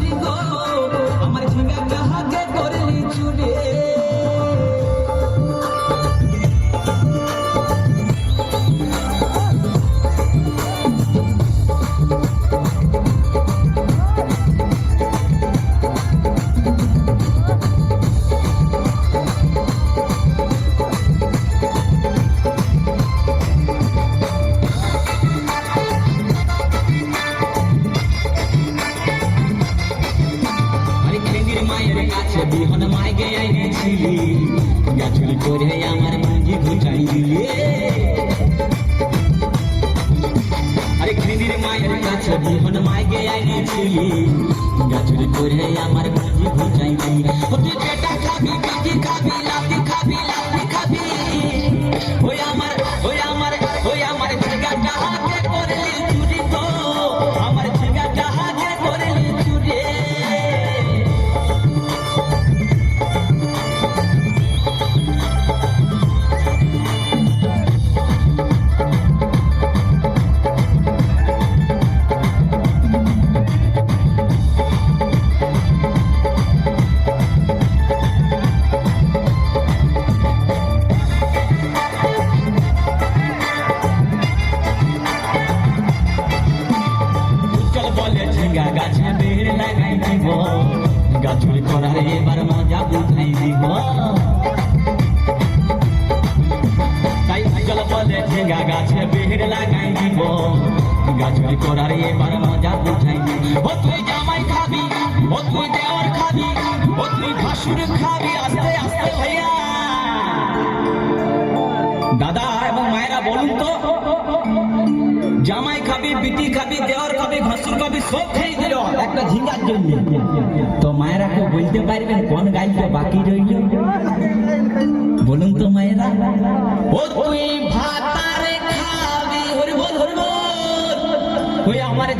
চুরি গো আমার ঝিঙ্গা কাহাকে করলি চুরি বিহন মাইকে আইনেছিলি গাছুরি করে আমার মাঝি ঘুচাই দিলি আরে খেদির মায়ের কাছে বিহন মাইকে আইনেছিলি গাছুরি করে আমার মাঝি ঘুচাই দিলি ওতে পেটা খাবি পিঠি খাবি লাতি খাবি ওই আমার ঝিঙ্গাটা হাতে করলি চুরি তো আমার ঝিঙ্গাটা হাতে করলি চুরি গাছে বের লাগাই দিব গাছুরি করার এবার মজা বুঝাই দিব তাই চল বলে ঝিঙ্গা গাছে বের লাগাই দিব গাছুরি করার এবার মজা বুঝাই দিব ও তুই জামাই খাবি ও তুই দেওয়ার খাবি ও তুই ভাসুর খাবি আস্তে আস্তে ভাইয়া দাদা এবং মায়েরা বলুন তো জামাই খাবি বিটি খাবি দেওয়ার খাবি ভাসুর খাবি সব খেয়ে দিল একটা ঝিঙ্গার জন্য তো মায়েরা কেউ বলতে পারবেন কোন গাইতে বাকি রইল বলুন তো মায়েরা ও তুই ভাতারে খাবি হরি বল ওই আমার